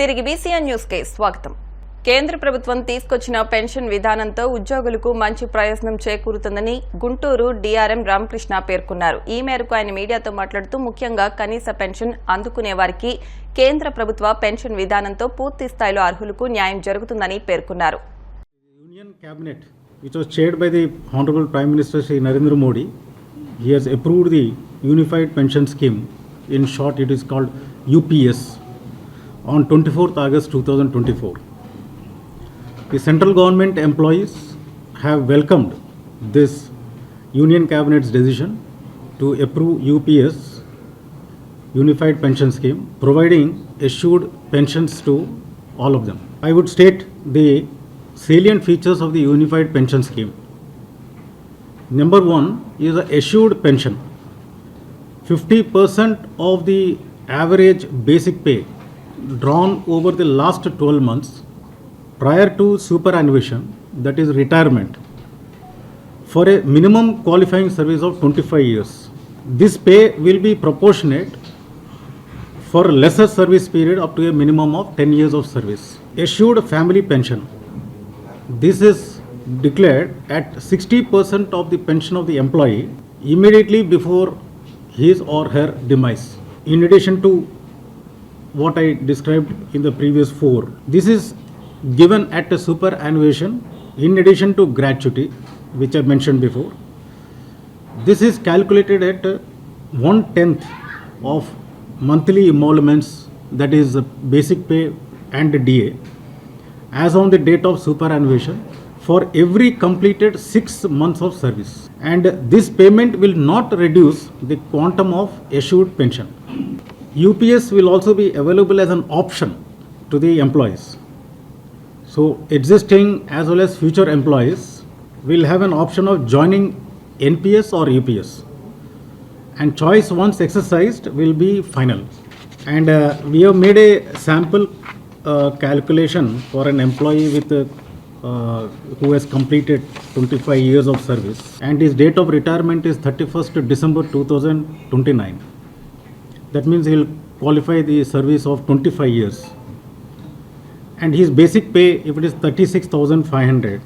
తిరిగి BCN news కి స్వాగతం. కేంద్ర ప్రభుత్వం తీసుకొచ్చిన పెన్షన్ విధానంతో ఉద్యోగులకు మంచి ప్రయోజనం చేకూరుతుందని గుంటూరు డీఆర్ఎం రామకృష్ణ పేర్కొన్నారు. ఈ మేరకు ఆయన మీడియాతో మాట్లాడుతూ ముఖ్యంగా కనీస పెన్షన్ అందుకునే వారికి కేంద్ర ప్రభుత్వ పెన్షన్ విధానంతో పూర్తి స్థాయిలో అర్హులకు న్యాయం జరుగుతుందని పేర్కొన్నారు. Union cabinet which was chaired by the Honorable Prime Minister Shri Narendra Modi, he has approved the Unified Pension Scheme, in short it is called UPS, on 24th August 2024. The central government employees have welcomed this Union Cabinet's decision to approve UPS, Unified Pension Scheme, providing assured pensions to all of them. I would state the salient features of the Unified Pension Scheme. Number one is the assured pension. 50% of the average basic pay drawn over the last 12 months prior to superannuation, that is retirement, for a minimum qualifying service of 25 years. This pay will be proportionate for lesser service period up to a minimum of 10 years of service. Assured family pension. This is declared at 60% of the pension of the employee immediately before his or her demise. In addition to what I described in the previous four, this is given at a superannuation in addition to gratuity, which I mentioned before. This is calculated at 1/10 of monthly emoluments, that is basic pay and DA, as on the date of superannuation for every completed 6 months of service. And this payment will not reduce the quantum of assured pension. UPS will also be available as an option to the employees. So existing as well as future employees will have an option of joining NPS or UPS. And choice once exercised will be final. And we have made a sample calculation for an employee with who has completed 25 years of service and his date of retirement is 31st December 2029. That means he will qualify the service of 25 years. And his basic pay, if it is 36,500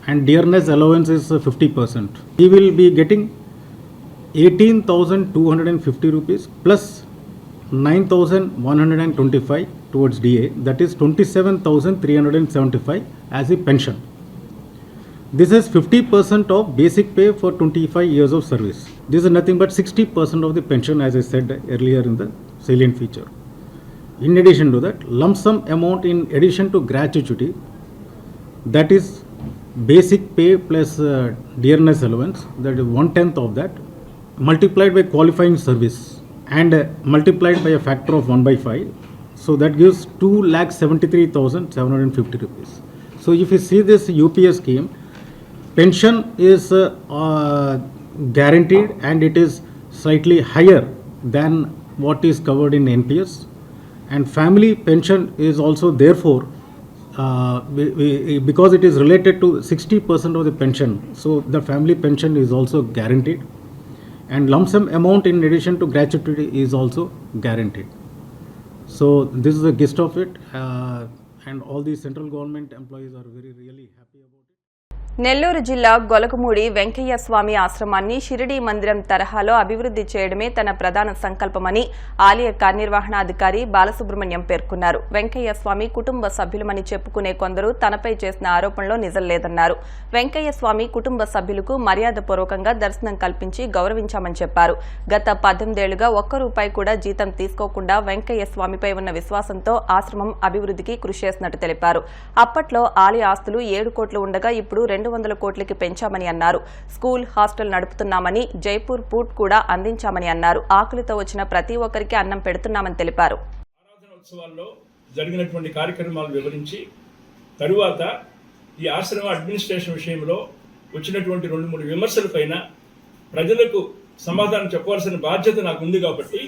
and dearness allowance is 50%, he will be getting 18,250 rupees plus 9,125 towards DA, that is 27,375 as a pension. This is 50% of basic pay for 25 years of service. This is nothing but 60% of the pension, as I said earlier in the salient feature. In addition to that, lump sum amount in addition to gratuity, that is basic pay plus dearness allowance, that is 1/10 of that, multiplied by qualifying service and multiplied by a factor of 1/5. So that gives 2,73,750 rupees. So if you see this UPS scheme, pension is guaranteed and it is slightly higher than what is covered in NPS. And family pension is also therefore, because it is related to 60% of the pension, so the family pension is also guaranteed. And lump sum amount in addition to gratuity is also guaranteed. So this is the gist of it, and all the central government employees are really happy about it. Nellore జిల్లా గొలగమూడి వెంకయ్య స్వామి ఆశ్రమాన్ని షిరిడీ మందిరం తరహాలో అభివృద్ధి చేయడమే తన ప్రధాన సంకల్పమని ఆలయ కార్యనిర్వహణాధికారి బాలసుబ్రహ్మణ్యం పేర్కొన్నారు. వెంకయ్య స్వామి కుటుంబ సభ్యులమని చెప్పుకునే కొందరు తనపై చేసిన ఆరోపణలో నిజం లేదన్నారు. వెంకయ్య స్వామి కుటుంబ సభ్యులకు మర్యాదపూర్వకంగా దర్శనం కల్పించి గౌరవించామని చెప్పారు. గత 18 ఏళ్లుగా ఒక్క రూపాయి కూడా జీతం తీసుకోకుండా వెంకయ్య స్వామిపై ఉన్న విశ్వాసంతో ఆశ్రమం అభివృద్ధికి కృషి చేసినట్టు తెలిపారు. అప్పట్లో ఆలయ ఆస్తులు 7 కోట్లు ఉండగా ఇప్పుడు 200 కోట్లకి పెంచామని అన్నారు. స్కూల్, హాస్టల్ నడుపుతున్నామని, జైపూర్ పూట్ కూడా అందించామని అన్నారు. ఆకలితో వచ్చిన ప్రతి ఒక్కరికి అన్నం పెడుతున్నామని తెలిపారు. ఆరాధన ఉత్సవాల్లో జరిగినటువంటి కార్యక్రమాలు వివరించి తరువాత ఈ ఆశ్రమ అడ్మినిస్ట్రేషన్ విషయంలో వచ్చినటువంటి 2-3 విమర్శలపైన ప్రజలకు సమాధానం చెప్పవలసిన బాధ్యత నాకు ఉంది కాబట్టి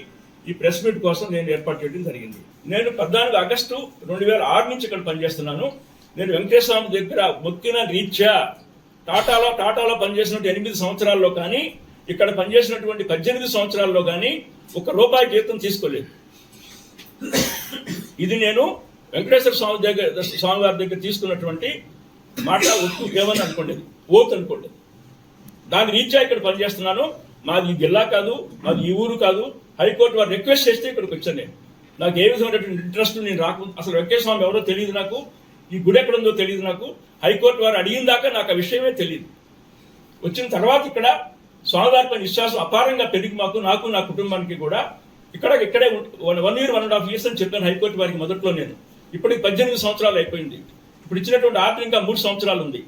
ఈ ప్రెస్ మీట్ కోసం నేను ఏర్పాటు చేయడం జరిగింది. నేను 14 ఆగస్టు 2006 నుంచి ఇక్కడ పనిచేస్తున్నాను. నేను వెంకటేశ్వర స్వామి దగ్గర మొక్కిన రీత్యా టాటాలో పనిచేసినటువంటి 8 సంవత్సరాల్లో కానీ ఇక్కడ పనిచేసినటువంటి 18 సంవత్సరాల్లో కానీ ₹1 జీతం తీసుకోలేదు. ఇది నేను వెంకటేశ్వర స్వామి వారి దగ్గర తీసుకున్నటువంటి మాట ఒట్టు ఏమని అనుకోండి, ఓత్ అనుకోండి. దాని రీత్యా ఇక్కడ పనిచేస్తున్నాను. మాది ఈ జిల్లా కాదు, మాది ఈ ఊరు కాదు. హైకోర్టు వారు రిక్వెస్ట్ చేస్తే ఇక్కడికి వచ్చాను నేను. నాకు ఏ విధమైనటువంటి ఇంట్రెస్ట్ నేను అసలు వెంకటేశ్వర స్వామి ఎవరో తెలియదు నాకు, ఈ గుడి ఎక్కడ ఉందో తెలియదు నాకు. హైకోర్టు వారు అడిగిన దాకా నాకు ఆ విషయమే తెలియదు. వచ్చిన తర్వాత ఇక్కడ స్వామివారి పైన విశ్వాసం అపారంగా పెరిగి నాకు నా కుటుంబానికి కూడా ఇక్కడే 1 year 1.5 years అని చెప్పాను హైకోర్టు వారికి మొదట్లో నేను. ఇప్పటికి 18 సంవత్సరాలు అయిపోయింది. ఇప్పుడు ఇచ్చినటువంటి ఆర్డర్ ఇంకా 3 సంవత్సరాలు ఉంది.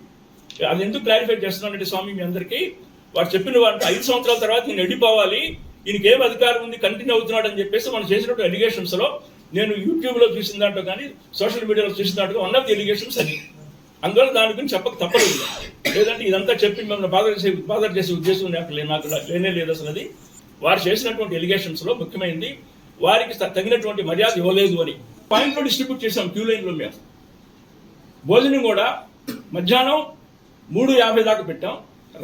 అది ఎందుకు క్లారిఫై చేస్తున్నానంటే స్వామి మీ అందరికీ, వారు చెప్పిన వారు 5 సంవత్సరాల తర్వాత నేను వెళ్ళిపోవాలి, ఈయనకి ఏం అధికారం ఉంది, కంటిన్యూ అవుతున్నాడు అని చెప్పేసి మనం చేసినటువంటి ఎలిగేషన్స్ లో నేను యూట్యూబ్లో చూసిన దాంట్లో కానీ సోషల్ మీడియాలో చూసిన దాంట్లో 1 of the ఎలిగేషన్స్ అది. అందువల్ల దాని గురించి చెప్పక తప్పలేదు. లేదంటే ఇదంతా చెప్పి మిమ్మల్ని బాధ చేసే ఉద్దేశం నాకు లేనే లేదు అసలు. అది వారు చేసినటువంటి ఎలిగేషన్స్ లో ముఖ్యమైనది వారికి తగినటువంటి మర్యాద ఇవ్వలేదు అని పాయింట్లో డిస్ట్రిబ్యూట్ చేసాం క్యూ లైన్లో. మేము భోజనం కూడా మధ్యాహ్నం 3:50 దాకా పెట్టాం,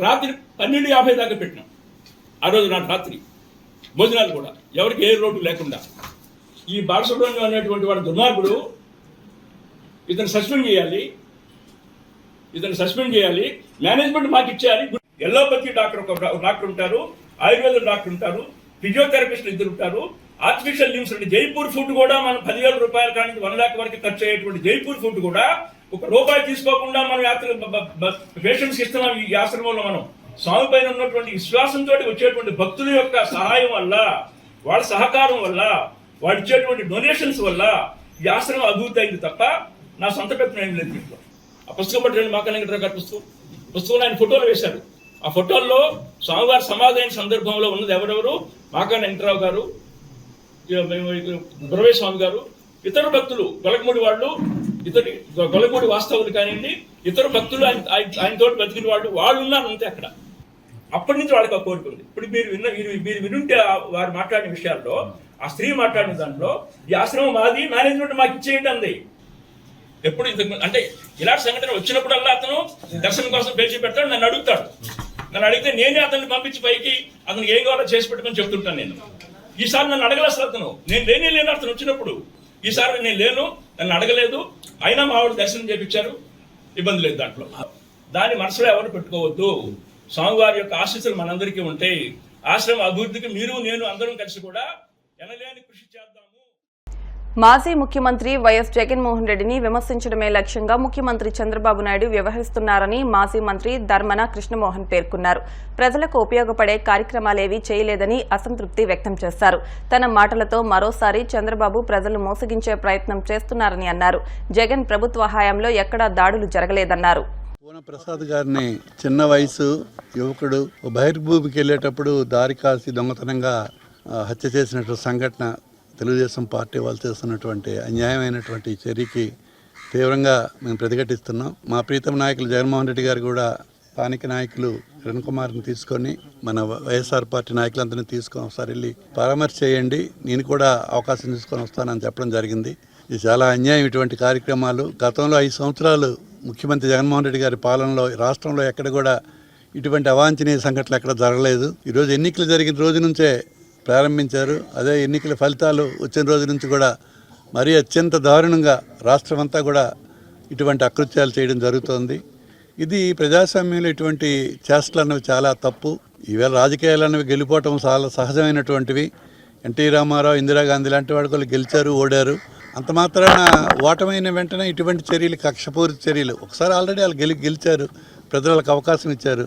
రాత్రి 12:50 దాకా పెట్టినాం. ఆ రోజు నాటి రాత్రి భోజనాలు కూడా ఎవరికి ఏ లోటు లేకుండా. ఈ బాలసుబ్రహ్మణ్యం అనేటువంటి వాడు దుర్మార్గుడు, ఇతను సస్పెండ్ చేయాలి, మేనేజ్మెంట్ మాకు ఇచ్చేయాలి. ఎల్లోపతి డాక్టర్ ఉంటారు, ఆయుర్వేద డాక్టర్ ఉంటారు, ఫిజియోథెరపిస్ట్ 2 ఉంటారు, ఆర్టిఫిషియల్ లిమ్స్ అంటే జైపూర్ ఫుడ్ కూడా మనం 10,000 రూపాయల కానీ 1 lakh వరకు ఖర్చు అయ్యేటువంటి జైపూర్ ఫుడ్ కూడా ₹1 తీసుకోకుండా మనం పేషెంట్స్కి ఇస్తున్నాం. ఈ ఆశ్రమంలో మనం స్వామి పైన ఉన్నటువంటి విశ్వాసంతో వచ్చేటువంటి భక్తుల యొక్క సహాయం వల్ల, వాళ్ళ సహకారం వల్ల, వాళ్ళు ఇచ్చేటువంటి డొనేషన్స్ వల్ల ఈ ఆశ్రమం అభివృద్ధి అయింది తప్ప నా సొంత పెత్తనం ఏం లేదు దీంట్లో. ఆ పుస్తకం పట్టి మాకన్న వెంకటరావు గారి పుస్తకంలో ఆయన ఫోటోలు వేశారు. ఆ ఫోటోల్లో స్వామివారి సమాధి అయిన సందర్భంలో ఉన్నది ఎవరెవరు, మాకన్న వెంకటరావు గారు, గురవే స్వామి గారు, ఇతర భక్తులు, గొలకమూడి వాళ్ళు, గొలకమూడి వాస్తవులు కానివ్వండి, ఇతర భక్తులు ఆయనతో బతికిన వాళ్ళు ఉన్నారు అంతే అక్కడ. అప్పటి నుంచి వాళ్ళకి ఆ కోరిక ఉంది. ఇప్పుడు మీరు వినుంటే వారు మాట్లాడిన విషయాల్లో, ఆ స్త్రీ మాట్లాడిన దాంట్లో ఈ ఆశ్రమం మాది, మేనేజ్మెంట్ మాకు ఇచ్చేయండి అంది. ఎప్పుడు అంటే ఇలాంటి సంఘటన వచ్చినప్పుడల్లా అతను దర్శనం కోసం పేచి పెడతాడు, నన్ను అడుగుతాడు. నన్ను అడిగితే నేనే అతన్ని పంపించి పైకి అతను ఏం కావాలో చేసి పెట్టమని చెప్తుంటాను నేను. ఈసారి నన్ను అడగలేదు అతను, నేను లేను అతను వచ్చినప్పుడు. ఈసారి నేను లేను, నన్ను అడగలేదు, అయినా మా ఆవిడ దర్శనం చేయించారు, ఇబ్బంది లేదు దాంట్లో. దాన్ని మనసులో ఎవరు పెట్టుకోవద్దు. స్వామివారి యొక్క ఆశీస్సులు మనందరికీ ఉంటాయి. ఆశ్రమ అభివృద్ధికి మీరు నేను అందరం కలిసి కూడా ఎనలేని కృషి చేద్దాము. మాజీ ముఖ్యమంత్రి వైఎస్ జగన్మోహన్ రెడ్డిని విమర్శించడమే లక్ష్యంగా ముఖ్యమంత్రి చంద్రబాబు నాయుడు వ్యవహరిస్తున్నారని మాజీ మంత్రి ధర్మన కృష్ణమోహన్ పేర్కొన్నారు. ప్రజలకు ఉపయోగపడే కార్యక్రమాలేవీ చేయలేదని అసంతృప్తి వ్యక్తం చేశారు. తన మాటలతో మరోసారి చంద్రబాబు ప్రజలు మోసగించే ప్రయత్నం చేస్తున్నారని అన్నారు. జగన్ ప్రభుత్వ హయాంలో ఎక్కడా దాడులు జరగలేదన్నారు. ప్రసాద్ గారిని చిన్న వయసు యువకుడు బహిర్భూమికి వెళ్ళేటప్పుడు దారి కాసి దొంగతనంగా హత్య చేసినటువంటి సంఘటన తెలుగుదేశం పార్టీ వాళ్ళు చేస్తున్నటువంటి అన్యాయమైనటువంటి చర్యకి తీవ్రంగా మేము ప్రతిఘటిస్తున్నాం. మా ప్రీతం నాయకులు జగన్మోహన్ రెడ్డి గారు కూడా స్థానిక నాయకులు కిరణ్ కుమార్ని తీసుకొని మన వైఎస్ఆర్ పార్టీ నాయకులందరినీ తీసుకొని ఒకసారి వెళ్ళి పరామర్శ చేయండి, నేను కూడా అవకాశం తీసుకొని వస్తానని చెప్పడం జరిగింది. ఇది చాలా అన్యాయం. ఇటువంటి కార్యక్రమాలు గతంలో 5 సంవత్సరాలు ముఖ్యమంత్రి జగన్మోహన్ రెడ్డి గారి పాలనలో రాష్ట్రంలో ఎక్కడ కూడా ఇటువంటి అవాంఛనీయ సంఘటనలు ఎక్కడ జరగలేదు. ఈరోజు ఎన్నికలు జరిగిన రోజు నుంచే ప్రారంభించారు. అదే ఎన్నికల ఫలితాలు వచ్చిన రోజు నుంచి కూడా మరీ అత్యంత దారుణంగా రాష్ట్రం అంతా కూడా ఇటువంటి అకృత్యాలు చేయడం జరుగుతోంది. ఇది ప్రజాస్వామ్యంలో ఇటువంటి చేష్టలు అన్నవి చాలా తప్పు. ఈవేళ రాజకీయాలు అన్నవి గెలిపోవటం చాలా సహజమైనటువంటివి. ఎన్టీ రామారావు, ఇందిరాగాంధీ లాంటి వాళ్ళు గెలిచారు, ఓడారు. అంత మాత్రాన ఓటమైన వెంటనే ఇటువంటి చర్యలు, కక్షపూరిత చర్యలు, ఒకసారి ఆల్రెడీ వాళ్ళు గెలిచారు, ప్రజలకు అవకాశం ఇచ్చారు.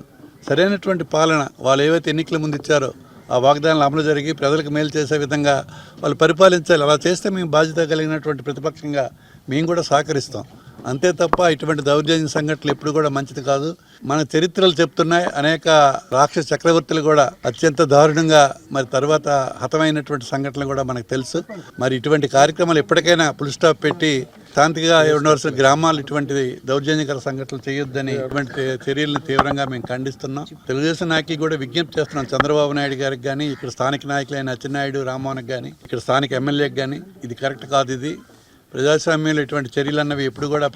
సరైనటువంటి పాలన వాళ్ళు ఏవైతే ఎన్నికల ముందు ఇచ్చారో ఆ వాగ్దానాలు అమలు జరిగి ప్రజలకు మేలు చేసే విధంగా వాళ్ళు పరిపాలించాలి. అలా చేస్తే మేము బాధ్యత కలిగినటువంటి ప్రతిపక్షంగా మేము కూడా సహకరిస్తాం. అంతే తప్ప ఇటువంటి దౌర్జన్య సంఘటనలు ఎప్పుడు కూడా మంచిది కాదు. మన చరిత్రలు చెప్తున్నాయి, అనేక రాక్షస చక్రవర్తులు కూడా అత్యంత దారుణంగా మరి తర్వాత హతమైనటువంటి సంఘటనలు కూడా మనకు తెలుసు. మరి ఇటువంటి కార్యక్రమాలు ఎప్పటికైనా ఫుల్ స్టాప్ పెట్టి శాంతిగా ఉండవలసిన గ్రామాలు ఇటువంటి దౌర్జన్యకర సంఘటనలు చేయొద్దని ఇటువంటి చర్యలను తీవ్రంగా మేము ఖండిస్తున్నాం. తెలుగుదేశం నాయకులు కూడా విజ్ఞప్తి చేస్తున్నాం. చంద్రబాబు నాయుడు గారికి కానీ, ఇక్కడ స్థానిక నాయకులైన అచ్చెన్నాయుడు, రామ్మోహన్కి కానీ, ఇక్కడ స్థానిక ఎమ్మెల్యేకి కానీ ఇది కరెక్ట్ కాదు. ఇది ప్రజాస్వామ్యంలో ఇటువంటి చర్యలు అన్నవి ఎప్పుడు కూడా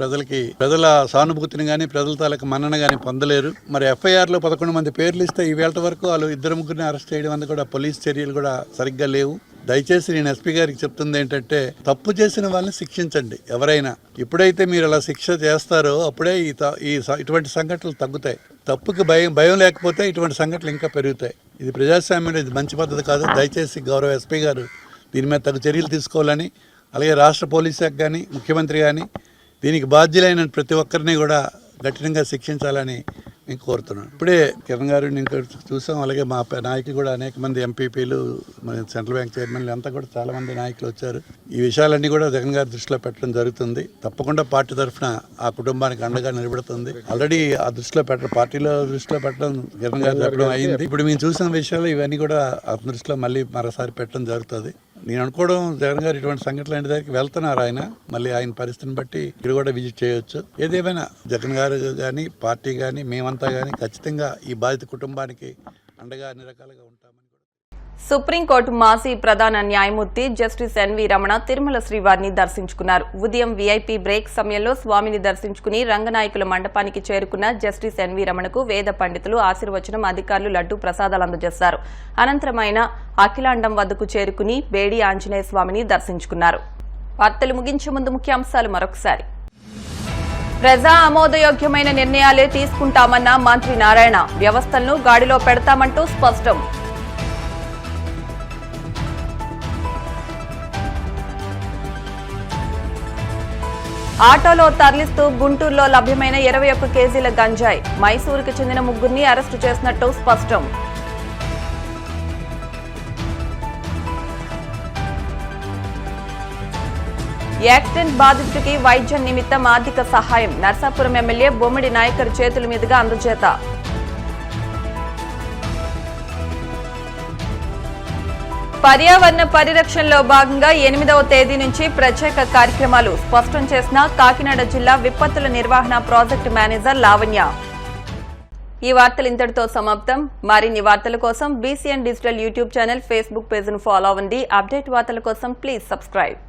ప్రజల సానుభూతిని కానీ ప్రజల తాలూకు మన్నన కానీ పొందలేరు. మరి ఎఫ్ఐఆర్లో 11 మంది పేర్లు ఇస్తే ఈ వేళ వరకు వాళ్ళు 2-3 అరెస్ట్ చేయడం అనేది కూడా పోలీస్ చర్యలు కూడా సరిగ్గా లేవు. దయచేసి నేను ఎస్పీ గారికి చెప్తుంది ఏంటంటే తప్పు చేసిన వాళ్ళని శిక్షించండి. ఎవరైనా ఎప్పుడైతే మీరు అలా శిక్ష చేస్తారో అప్పుడే ఇటువంటి సంఘటనలు తగ్గుతాయి. తప్పుకి భయం లేకపోతే ఇటువంటి సంఘటనలు ఇంకా పెరుగుతాయి. ఇది ప్రజాస్వామ్యంలో ఇది మంచి పద్ధతి కాదు. దయచేసి గౌరవ ఎస్పీ గారు దీని మీద తగు చర్యలు తీసుకోవాలని, అలాగే రాష్ట్ర పోలీస్ శాఖ కానీ ముఖ్యమంత్రి కానీ దీనికి బాధ్యులైన ప్రతి ఒక్కరిని కూడా కఠినంగా శిక్షించాలని నేను కోరుతున్నాను. ఇప్పుడే కిరణ్ గారు నేను చూసాం, అలాగే మా నాయకులు కూడా అనేక మంది ఎంపీపీలు, మన సెంట్రల్ బ్యాంక్ చైర్మన్లు అంతా కూడా చాలా మంది నాయకులు వచ్చారు. ఈ విషయాలన్నీ కూడా జగన్ గారి దృష్టిలో పెట్టడం జరుగుతుంది. తప్పకుండా పార్టీ తరఫున ఆ కుటుంబానికి అండగా నిలబడుతుంది. ఆల్రెడీ ఆ పార్టీలో దృష్టిలో పెట్టడం కిరణ్ గారు చెప్పడం అయింది. ఇప్పుడు మేము చూసిన విషయాలు ఇవన్నీ కూడా అతని దృష్టిలో మళ్ళీ మరోసారి పెట్టడం జరుగుతుంది. నేను అనుకోవడం జగన్ గారు ఇటువంటి సంఘటనలు లాంటి దగ్గరికి వెళ్తున్నారు. ఆయన మళ్ళీ ఆయన పరిస్థితిని బట్టి ఇక్కడ కూడా విజిట్ చేయొచ్చు. ఏదేమైనా జగన్ గారు కానీ పార్టీ కానీ మేమంతా కానీ ఖచ్చితంగా ఈ బాధిత కుటుంబానికి అండగా అన్ని రకాలుగా ఉంటామని. సుప్రీంకోర్టు మాజీ ప్రధాన న్యాయమూర్తి జస్టిస్ ఎన్వి రమణ తిరుమల శ్రీవారిని దర్శించుకున్నారు. ఉదయం వీఐపీ బ్రేక్ సమయంలో స్వామిని దర్శించుకుని రంగనాయకుల మండపానికి చేరుకున్న జస్టిస్ ఎన్వి రమణకు వేద పండితులు ఆశీర్వచనం, అధికారులు లడ్డూ ప్రసాదాలు అందజేశారు. అనంతరం ఆయన అఖిలాండం వద్దకు చేరుకుని బేడి ఆంజనేయ స్వామిని దర్శించుకున్నారు. వార్తలు ముగించే ముందు ముఖ్యాంశాలు మరొకసారి. ప్రజా ఆమోదయోగ్యమైన నిర్ణయాలే తీసుకుంటామన్న మంత్రి నారాయణ, వ్యవస్థలను గాడిలో పెడతామంటూ స్పష్టం. ఆటోలో తరలిస్తూ గుంటూరులో లభ్యమైన 21 కేజీల గంజాయి, మైసూరుకు చెందిన 3 అరెస్టు చేసినట్టు స్పష్టం. యాక్సిడెంట్ బాధితుడికి వైద్యం నిమిత్తం ఆర్థిక సహాయం, నర్సాపురం ఎమ్మెల్యే బొమ్మిడి నాయకర్ చేతుల మీదుగా అందజేత. పర్యావరణ పరిరక్షణలో భాగంగా 8వ తేదీ నుంచి ప్రత్యేక కార్యక్రమాలు, స్పష్టం చేసిన కాకినాడ జిల్లా విపత్తుల నిర్వహణ ప్రాజెక్టు మేనేజర్ లావణ్య. ఈ వార్తలు ఇంతటితో సమాప్తం. మరిన్ని వార్తల కోసం BCN digital YouTube channel, Facebook పేజ్ను ఫాలో అవ్వండి. అప్డేట్ వార్తల కోసం ప్లీజ్ సబ్స్క్రైబ్.